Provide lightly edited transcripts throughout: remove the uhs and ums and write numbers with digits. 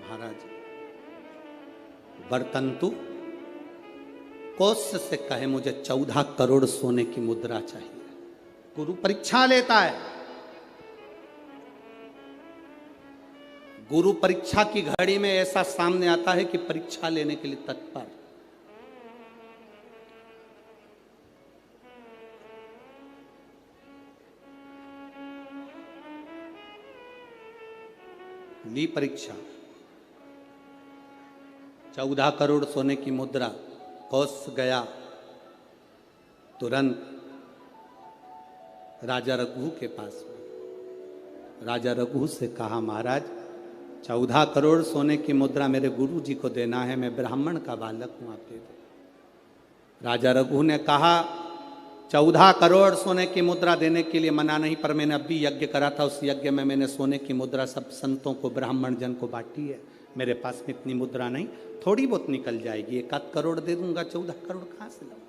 महाराज वर्तंतु कौत्स से कहे मुझे 14 करोड़ सोने की मुद्रा चाहिए। गुरु परीक्षा लेता है। गुरु परीक्षा की घड़ी में ऐसा सामने आता है कि परीक्षा लेने के लिए तत्पर। ली परीक्षा, 14 करोड़ सोने की मुद्रा। कौत्स गया तुरंत राजा रघु के पास में। राजा रघु से कहा महाराज 14 करोड़ सोने की मुद्रा मेरे गुरु जी को देना है, मैं ब्राह्मण का बालक हूं, आप दे दो। राजा रघु ने कहा 14 करोड़ सोने की मुद्रा देने के लिए मना नहीं, पर मैंने अभी यज्ञ करा था, उस यज्ञ में मैंने सोने की मुद्रा सब संतों को ब्राह्मण जन को बांटी है। मेरे पास में इतनी मुद्रा नहीं, थोड़ी बहुत निकल जाएगी, 1 करोड़ दे दूंगा, 14 करोड़ कहाँ से लाऊं।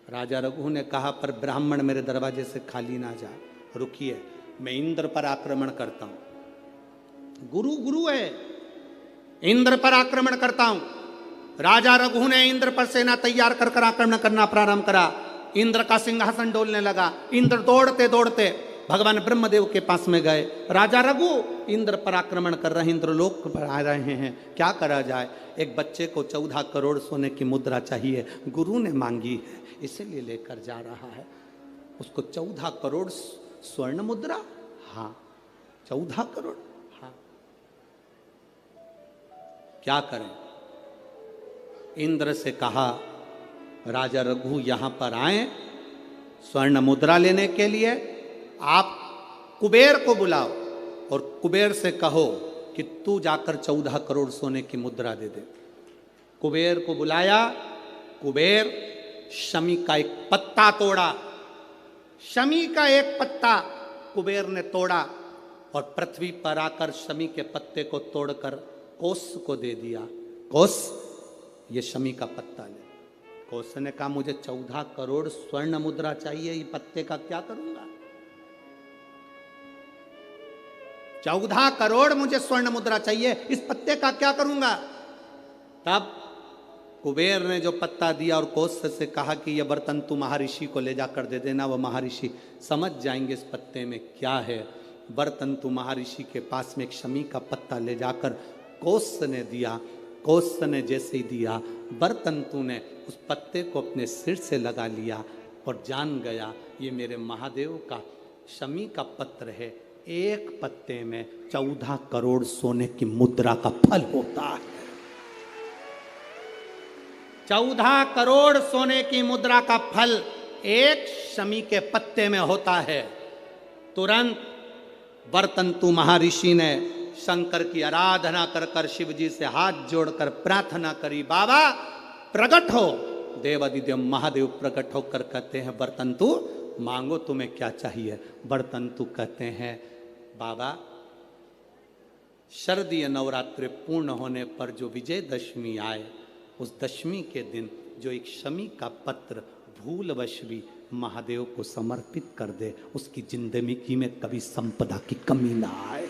राजा रघु ने कहा पर ब्राह्मण मेरे दरवाजे से खाली ना जाए, रुकिए मैं इंद्र पर आक्रमण करता हूं। गुरु गुरु है, इंद्र पर आक्रमण करता हूं। राजा रघु ने इंद्र पर सेना तैयार कर कर आक्रमण करना प्रारंभ करा। इंद्र का सिंहासन डोलने लगा। इंद्र दौड़ते दौड़ते भगवान ब्रह्मदेव के पास में गए। राजा रघु इंद्र पर आक्रमण कर रहे हैं, इंद्रलोक पर आ रहे हैं, क्या करा जाए। एक बच्चे को 14 करोड़ सोने की मुद्रा चाहिए, गुरु ने मांगी है इसीलिए लेकर जा रहा है। उसको 14 करोड़ स्वर्ण मुद्रा, हाँ 14 करोड़, हाँ क्या करें। इंद्र से कहा राजा रघु यहां पर आए स्वर्ण मुद्रा लेने के लिए, आप कुबेर को बुलाओ और कुबेर से कहो कि तू जाकर 14 करोड़ सोने की मुद्रा दे दे। कुबेर को बुलाया। कुबेर शमी का एक पत्ता तोड़ा। शमी का एक पत्ता कुबेर ने तोड़ा और पृथ्वी पर आकर शमी के पत्ते को तोड़कर कौत्स को दे दिया। कौत्स ये शमी का पत्ता ले। कौत्स ने कहा मुझे 14 करोड़ स्वर्ण मुद्रा चाहिए, ये पत्ते का क्या करूंगा। 14 करोड़ मुझे स्वर्ण मुद्रा चाहिए, इस पत्ते का क्या करूंगा। तब कुबेर ने जो पत्ता दिया और कौत्स से कहा कि यह बर्तन तू महर्षि को ले जाकर दे देना, वो महर्षि समझ जाएंगे इस पत्ते में क्या है। बर्तन तू महर्षि के पास में एक शमी का पत्ता ले जाकर कौत्स ने दिया। कौत्स ने जैसे ही दिया, बर्तंतु ने उस पत्ते को अपने सिर से लगा लिया और जान गया ये मेरे महादेव का शमी का पत्र है। एक पत्ते में 14 करोड़ सोने की मुद्रा का फल होता है। 14 करोड़ सोने की मुद्रा का फल एक शमी के पत्ते में होता है। तुरंत बर्तंतु महर्षि ने शंकर की आराधना कर कर शिव जी से हाथ जोड़कर प्रार्थना करी, बाबा प्रकट हो। देवादिदेव महादेव प्रकट होकर कहते हैं बर्तंतु मांगो तुम्हें क्या चाहिए। बर्तंतु कहते हैं बाबा शरदीय नवरात्रि पूर्ण होने पर जो विजयदशमी आए, उस दशमी के दिन जो एक शमी का पत्र भूलवश भी महादेव को समर्पित कर दे, उसकी जिंदगी में कभी संपदा की कमी ना आए।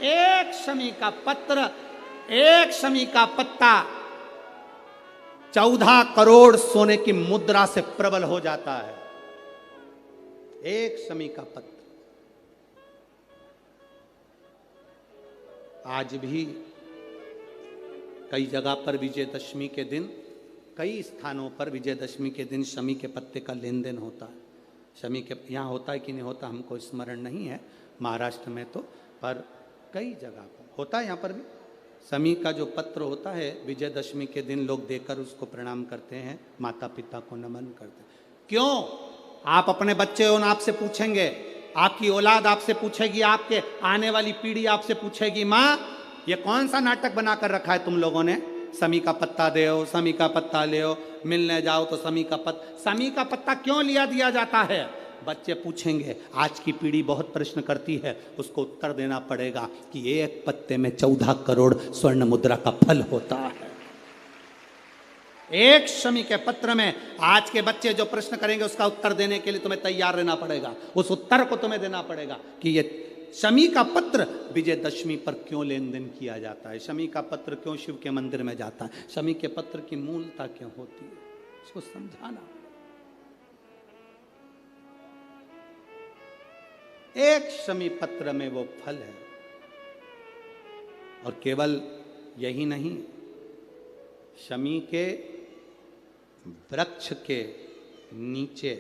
एक शमी का पत्र, एक शमी का पत्ता 14 करोड़ सोने की मुद्रा से प्रबल हो जाता है। एक शमी का पत्र। आज भी कई जगह पर विजयदशमी के दिन, कई स्थानों पर विजयदशमी के दिन शमी के पत्ते का लेन देन होता है। शमी के यहाँ होता है कि नहीं होता हमको स्मरण नहीं है, महाराष्ट्र में तो, पर कई जगह पर होता है। यहाँ पर भी शमी का जो पत्र होता है विजयदशमी के दिन लोग देकर उसको प्रणाम करते हैं, माता पिता को नमन करते हैं। क्यों? आप अपने बच्चे हो, आपसे पूछेंगे, आपकी औलाद आपसे पूछेगी, आपके आने वाली पीढ़ी आपसे पूछेगी, माँ ये कौन सा नाटक बनाकर रखा है तुम लोगों ने। शमी का पत्ता दे, शमी का पत्ता ले, मिलने जाओ तो शमी का पत्ता। शमी का पत्ता क्यों लिया दिया जाता है? बच्चे पूछेंगे। आज की पीढ़ी बहुत प्रश्न करती है, उसको उत्तर देना पड़ेगा कि एक पत्ते में 14 करोड़ स्वर्ण मुद्रा का फल होता है। एक शमी के पत्र में आज के बच्चे जो प्रश्न करेंगे उसका उत्तर देने के लिए तुम्हें तैयार रहना पड़ेगा। उस उत्तर को तुम्हें देना पड़ेगा कि ये शमी का पत्र विजयदशमी पर क्यों लेन देन किया जाता है, शमी का पत्र क्यों शिव के मंदिर में जाता है, शमी के पत्र की मूलता क्यों होती है, इसको समझाना। एक शमी पत्र में वो फल है, और केवल यही नहीं, शमी के वृक्ष के नीचे,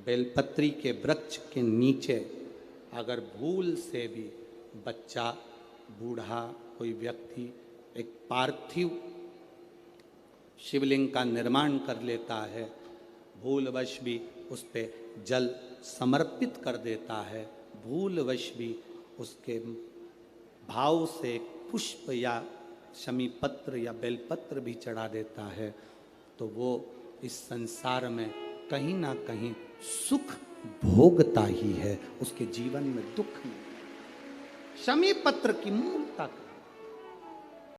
बेलपत्री के वृक्ष के नीचे अगर भूल से भी बच्चा, बूढ़ा, कोई व्यक्ति एक पार्थिव शिवलिंग का निर्माण कर लेता है, भूलवश भी उस पे जल समर्पित कर देता है, भूलवश भी उसके भाव से पुष्प या शमी पत्र या बेलपत्र भी चढ़ा देता है, तो वो इस संसार में कहीं ना कहीं सुख भोगता ही है, उसके जीवन में दुख नहीं। शमी पत्र की मूलता का